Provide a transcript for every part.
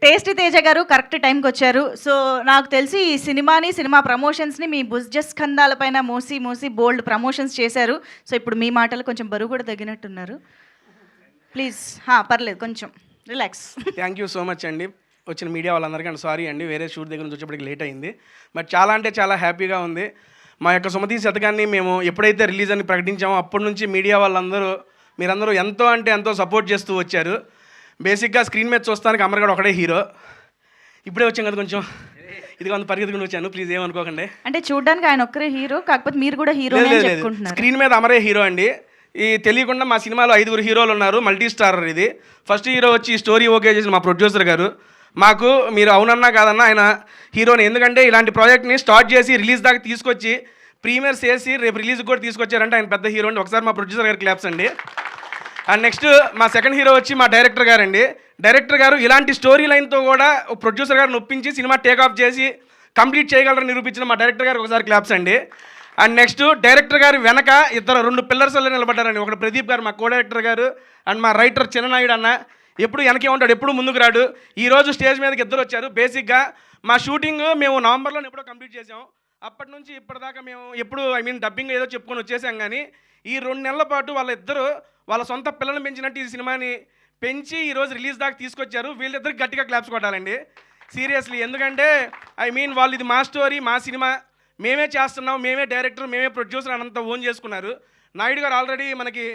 Tasty Teja గారు correct టైంకి వచ్చారు. సో, నాకు తెలిసి ఈ సినిమాని, సినిమా ప్రమోషన్స్‌ని మీ భుజస్కంధాల పైన మోసి, మోసి బోలెడు ప్రమోషన్స్ చేశారు. సో, ఇప్పుడు మీ మాటలు కొంచెం బరువు కూడా తగ్గినట్టున్నారు. ప్లీజ్ పర్లేదు కొంచెం relax. Thank you so much అండి. వచ్చిన మీడియా వాళ్ళందరికీ అండ్ సారీ అండి, వేరే షూట్ దగ్గర నుంచి వచ్చేప్పటికి లేట్ అయింది. బట్ చాలా అంటే చాలా హ్యాపీగా ఉంది. మా యొక్క సుమతి శతకాన్ని మేము ఎప్పుడైతే రిలీజ్ అని ప్రకటించామో అప్పటి నుంచి మీడియా వాళ్ళందరూ మీరందరూ ఎంతో అంటే ఎంతో సపోర్ట్ చేస్తూ వచ్చారు. బేసిక్గా స్క్రీన్ మీద చూస్తానికి అమర్గాడు ఒకడే హీరో. ఇప్పుడే వచ్చాం కదా కొంచెం ఇది కొంత పరిగెత్తుకుని వచ్చాను, ప్లీజ్ ఏమనుకోకండి. అంటే చూడడానికి ఆయన ఒక్కరే హీరో, కాకపోతే మీరు కూడా హీరో చెప్పుకుంటున్నారు. స్క్రీన్ మీద అమరే హీరో అండి. ఈ తెలియకుండా మా సినిమాలో 5 హీరోలు ఉన్నారు, మల్టీ స్టారర్ ఇది. ఫస్ట్ హీరో వచ్చి స్టోరీ ఓకే చేసిన మా ప్రొడ్యూసర్ గారు. మాకు మీరు అవునన్నా కాదన్నా ఆయన హీరోని, ఎందుకంటే ఇలాంటి ప్రాజెక్ట్ని స్టార్ట్ చేసి రిలీజ్ దాకా తీసుకొచ్చి ప్రీమియర్స్ చేసి రేపు రిలీజ్కి కూడా తీసుకొచ్చారంటే ఆయన పెద్ద హీరో అండి. ఒకసారి మా ప్రొడ్యూసర్ గారు క్లాప్స్ అండి. అండ్ నెక్స్ట్ మా సెకండ్ హీరో వచ్చి మా డైరెక్టర్ గారు అండి. డైరెక్టర్ గారు ఇలాంటి స్టోరీ లైన్తో కూడా ప్రొడ్యూసర్ గారిని ఒప్పించి సినిమా టేక్ ఆఫ్ చేసి కంప్లీట్ చేయగలరని నిరూపించిన మా డైరెక్టర్ గారికి ఒకసారి క్లాప్స్ అండి. అండ్ నెక్స్ట్ డైరెక్టర్ గారు వెనక 2 పిల్లర్స్లో నిలబడ్డారండి. ఒకటి ప్రదీప్ గారు మా కో డైరెక్టర్ గారు, అండ్ మా రైటర్ చిన్ననాయుడు అన్న. ఎప్పుడు వెనకే ఉంటాడు, ఎప్పుడు ముందుకు రాడు. ఈరోజు స్టేజ్ మీదకి 2 వచ్చారు. బేసిక్గా మా షూటింగ్ మేము నవంబర్లో ఎప్పుడో కంప్లీట్ చేసాం. అప్పటి నుంచి ఇప్పటిదాకా మేము ఎప్పుడు డబ్బింగ్ ఏదో చెప్పుకొని వచ్చేసాం. కానీ ఈ 2 నెలల పాటు వాళ్ళిద్దరూ వాళ్ళ సొంత పిల్లల్ని పెంచినట్టు ఈ సినిమాని పెంచి ఈరోజు రిలీజ్ దాకా తీసుకొచ్చారు. వీళ్ళిద్దరికి గట్టిగా క్లాప్స్ కొట్టాలండి సీరియస్లీ. ఎందుకంటే వాళ్ళు ఇది మా స్టోరీ, మా సినిమా, మేమే చేస్తున్నాం, మేమే డైరెక్టర్, మేమే ప్రొడ్యూసర్ అనంత ఓన్ చేసుకున్నారు. నాయుడు గారు ఆల్రెడీ మనకి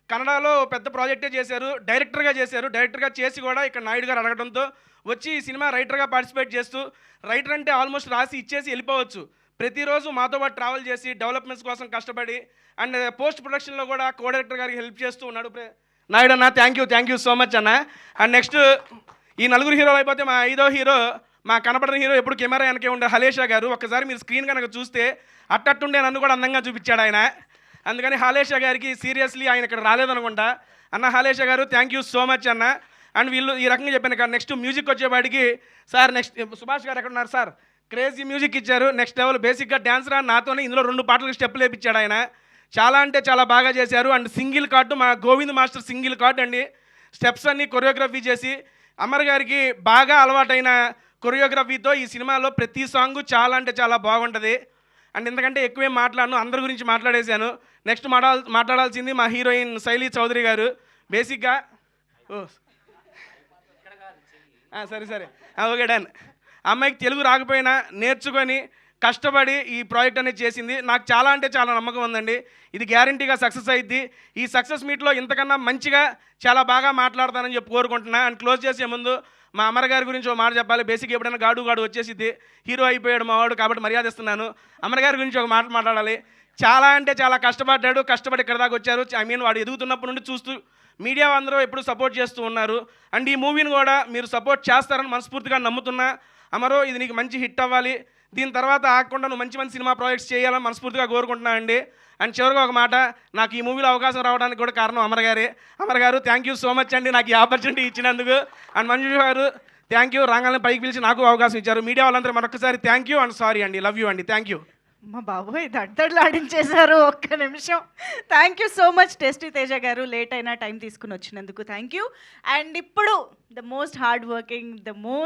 కన్నడలో పెద్ద ప్రాజెక్టే చేశారు, డైరెక్టర్గా చేశారు. డైరెక్టర్గా చేసి కూడా ఇక్కడ నాయుడు గారు అడగడంతో వచ్చి ఈ సినిమా రైటర్గా పార్టిసిపేట్ చేస్తూ, రైటర్ అంటే ఆల్మోస్ట్ రాసి ఇచ్చేసి వెళ్ళిపోవచ్చు, ప్రతిరోజు మాతో పాటు ట్రావెల్ చేసి డెవలప్మెంట్స్ కోసం కష్టపడి అండ్ పోస్ట్ ప్రొడక్షన్లో కూడా కో డైరెక్టర్ గారికి హెల్ప్ చేస్తూ ఉన్నాడు నాయుడు అన్న. థ్యాంక్ యూ సో మచ్ అన్న. అండ్ నెక్స్ట్ ఈ 4 హీరోలు అయిపోతే మా 5వ హీరో, మా కనపడిన హీరో, ఎప్పుడు కెమెరా వెనకే ఉండే హలేషా గారు. ఒక్కసారి మీరు స్క్రీన్ కనుక చూస్తే అట్టట్టుండే నన్ను కూడా అందంగా చూపించాడు ఆయన. అందుకని హాలేషా గారికి సీరియస్లీ ఆయన ఇక్కడ రాలేదనుకుంటా. అన్న హాలేషా గారు థ్యాంక్ యూ సో మచ్ అన్న. అండ్ వీళ్ళు ఈ రకంగా చెప్పాను కదా. నెక్స్ట్ మ్యూజిక్ వచ్చేవాడికి సార్, నెక్స్ట్ సుభాష్ గారు ఎక్కడ ఉన్నారు సార్, క్రేజీ మ్యూజిక్ ఇచ్చారు, నెక్స్ట్ లెవెల్. బేసిక్గా డ్యాన్స్ రా నాతోనే ఇందులో 2 పాటలకు స్టెప్పులు వేయించాడు ఆయన. చాలా అంటే చాలా బాగా చేశారు. అండ్ సింగిల్ కార్డు మా గోవింద్ మాస్టర్ సింగిల్ కార్డు అండి. స్టెప్స్ అన్నీ కొరియోగ్రఫీ చేసి అమర్ గారికి బాగా అలవాటైన కొరియోగ్రఫీతో ఈ సినిమాలో ప్రతి సాంగ్ చాలా అంటే చాలా బాగుంటుంది. అండ్ ఎందుకంటే ఎక్కువేం మాట్లాడను, అందరి గురించి మాట్లాడేశాను. నెక్స్ట్ మాట్లాడాల్సింది మా హీరోయిన్ శైలీ చౌదరి గారు. బేసిక్గా సరే ఓకే డన్. అమ్మాయికి తెలుగు రాకపోయినా నేర్చుకొని కష్టపడి ఈ ప్రాజెక్ట్ అనేది చేసింది. నాకు చాలా అంటే చాలా నమ్మకం ఉందండి, ఇది గ్యారంటీగా సక్సెస్ అయ్యిద్ది. ఈ సక్సెస్ మీట్లో ఇంతకన్నా మంచిగా చాలా బాగా మాట్లాడతానని చెప్పి కోరుకుంటున్నా. అండ్ క్లోజ్ చేసే ముందు మా అమర్ గారి గురించి ఒక మాట చెప్పాలి. బేసిక్ ఎప్పుడైనా గాడు వచ్చేసిద్ది, హీరో అయిపోయాడు మావాడు కాబట్టి మర్యాద ఇస్తున్నాను. అమర్ గారి గురించి ఒక మాట మాట్లాడాలి. చాలా అంటే చాలా కష్టపడ్డాడు, కష్టపడి ఇక్కడ దాకా వచ్చారు. వాడు ఎదుగుతున్నప్పటి నుండి చూస్తూ మీడియా అందరూ ఎప్పుడు సపోర్ట్ చేస్తూ ఉన్నారు. అండ్ ఈ మూవీని కూడా మీరు సపోర్ట్ చేస్తారని మనస్ఫూర్తిగా నమ్ముతున్నా. అమరో ఇది నీకు మంచి హిట్ అవ్వాలి, దీని తర్వాత ఆగకుండా నువ్వు మంచి మంచి సినిమా ప్రాజెక్ట్స్ చేయాలని మనస్ఫూర్తిగా కోరుకుంటున్నా అండి. అండ్ చివరిగా ఒక మాట, నాకు ఈ మూవీలో అవకాశం రావడానికి కూడా కారణం అమర్ గారే. అమర్ గారు థ్యాంక్ యూ సో మచ్ అండి నాకు ఈ ఆపర్చునిటీ ఇచ్చినందుకు. అండ్ మంజు గారు థ్యాంక్ యూ, రాగానే పైకి పిలిచి నాకు అవకాశం ఇచ్చారు. మీడియా వాళ్ళందరూ మరొకసారి థ్యాంక్ యూ అండ్ సారీ అండి, లవ్ యూ అండి, థ్యాంక్ యూ. మా బాబోయ్ దడ్దడ్లాడించేశారు, ఒక్క నిమిషం. Thank you so much tasty Teja గారు, లేట్ అయినా టైం తీసుకుని వచ్చినందుకు థ్యాంక్ యూ. అండ్ ఇప్పుడు the most hard working, the most